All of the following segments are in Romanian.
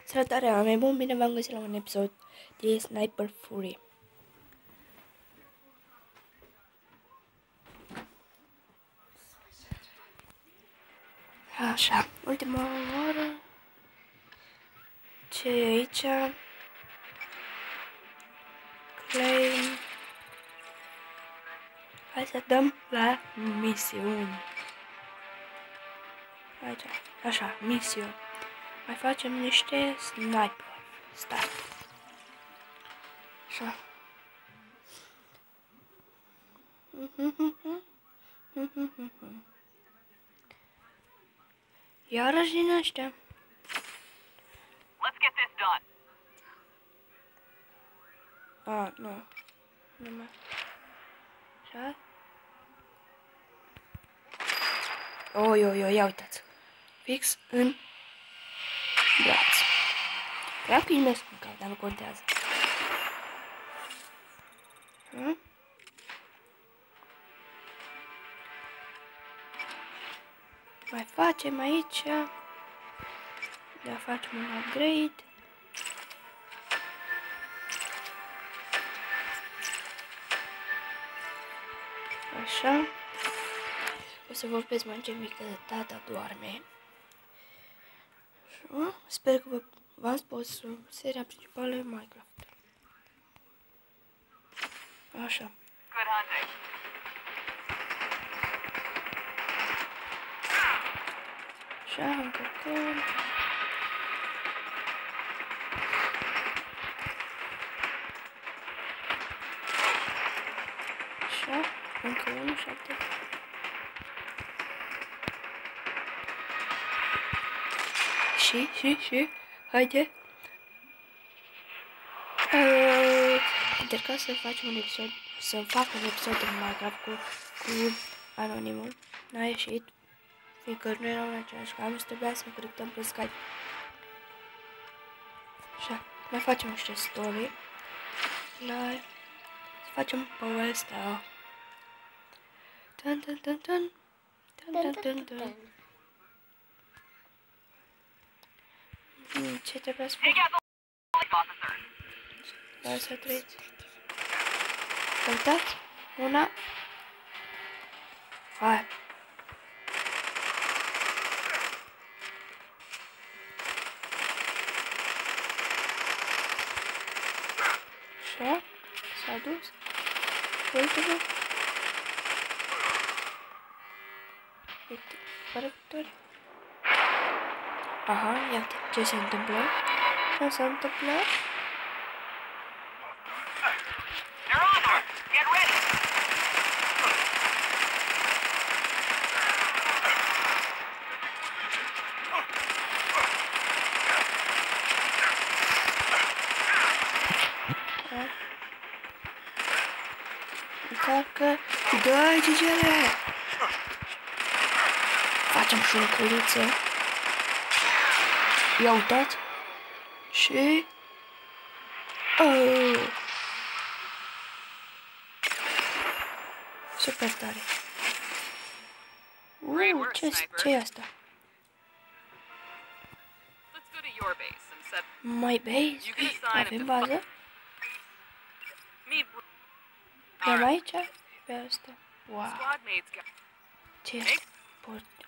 Salutare, oameni buni, bine v-am găsit la un episod de Sniper Fury. Așa, ultima oră. Ce e aici? Claim. Hai să dăm la misiuni. Aici, așa, misiuni. Mai facem niște sniper. Start. Așa. Iarăși din ăștia. Let's get this done. Ah, nu. Nu mai. Așa. Oi, ia uitați. Fix în braț. Vreau că-i mesc în cap, dar nu contează. Mai facem aici. Facem un upgrade. Așa. O să vorbesc mai încet mică de tata doarme. Așa. Sper că v-am spus seria principală Minecraft. Așa. Good hunting. Așa, încărcăm. Așa, încă unul, 7. Și, haide. Încercam să facem un episod, să fac un episod de Minecraft cu Anonimul. N-a ieșit, fiindcă nu erau în același cam, trebuia să conectăm pe Skype. Așa, mai facem niște story. Să facem povestea. Ce trebuie să fac? Hai să treci. Uitați? Una. Hai. Așa. S-a dus. Uite-vă. Uite. Fără victorie. Aha, iată ce se întâmplă. Ce se întâmplă? Încarcă. Dă-i gigele! Facem și o culiță. Ia uitați. Și... Oh! Super tare. Ce e asta? My base? Avem bază? Iar aici? Pe asta. Wow. Ce?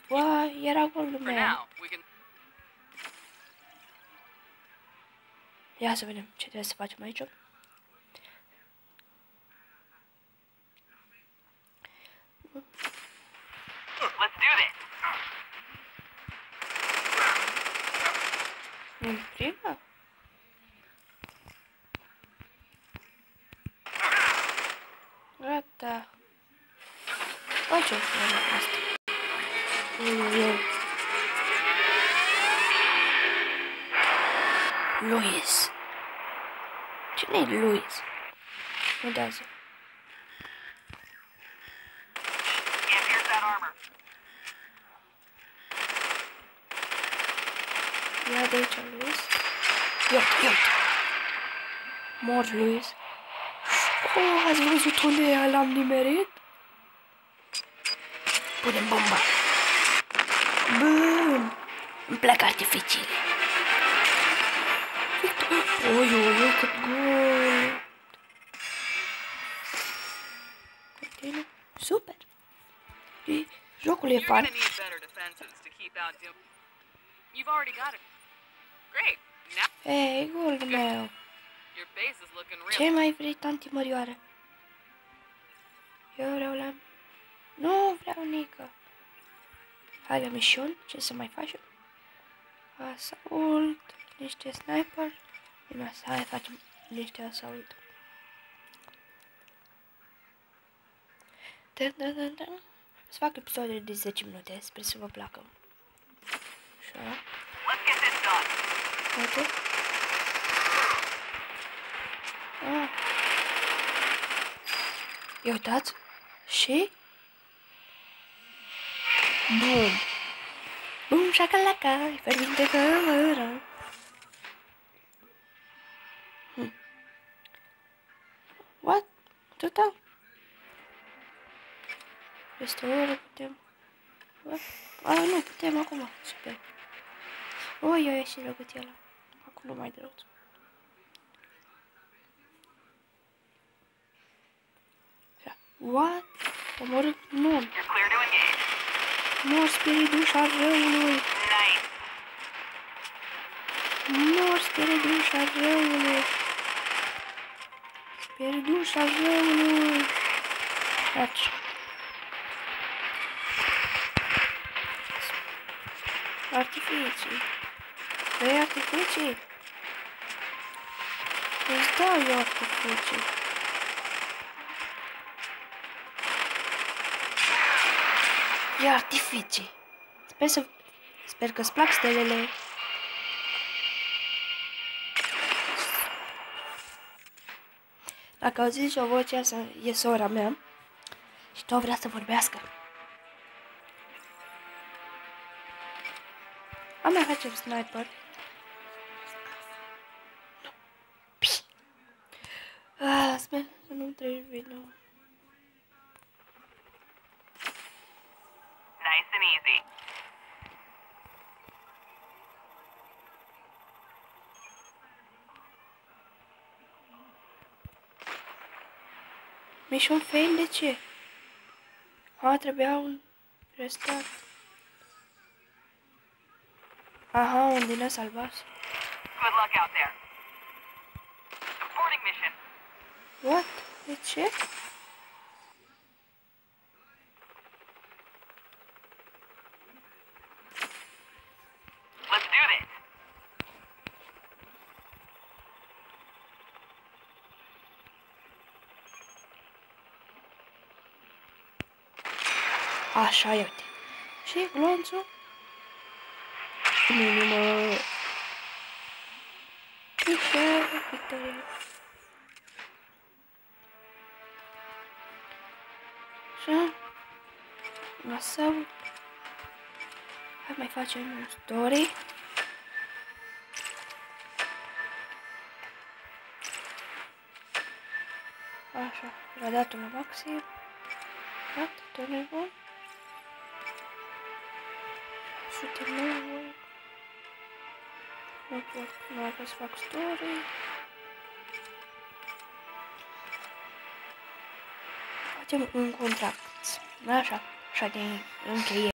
Wow, era acolo lumea. Ia să vedem ce trebuie să facem aici. Let's do this. În prima? Gata. O, ce înseamnă asta? Luis. Cine e Luis? Uitați. Can't pierce that armor. Ia de aici, Luis. Ia. Mor, Luis. Oh, ați văzut unde l-am nimerit? Punem bomba. Bum! Îmi plac artificiile. Ui, cât gol! Continuu. Super! Jocul e You're fun. gonna need better defenses to keep out Doom. You've already got it. Great. Now Ei, golul meu! your base is looking real. Ce mai vrei, tanti Mărioară? Eu vreau la... Nu vreau nică. Hai la misiuni, ce să mai facem? Assault, niște sniper. Hai, facem niște assault. Să fac episoade de 10 minute, sper să vă placă. Așa. Let's get this done. Uite. Ah. Ia uitați. Și... Bum! Bum, șacalaca, e fierbinte cămără. What? Atâta? Peste o oră putem... What? Nu, putem acum. Super. Oi, eu ieși răgătiala. Acum nu mai de rău. What? Omorât? Nu. You're clear to engage. Mor spiridușa răului. Nice. Mor spiridușa răului. Spiridușa răului. Taci. Artificii. Vrei artificii? Îți dau eu artificii. E artificii. Sper că-ți plac stelele. Dacă auziți o voce, asta e sora mea și tot vrea să vorbească. Am mai facem sniper. Sper să nu treci video. Nice and easy. Mission fail, de ce? Trebuia un restart. Aha, un din ăsta albastru. Good luck out there. Supporting mission. What? De ce? Let's do this. Așa, iute. Și glonțul? Minimă. Victorie. Așa. Masau. Hai mai facem un story. Așa. L-a dat la maxim. Gata, tot nebun. 109. Nu pot, nu pot să fac story. Facem un contract. Așa, așa de încheie.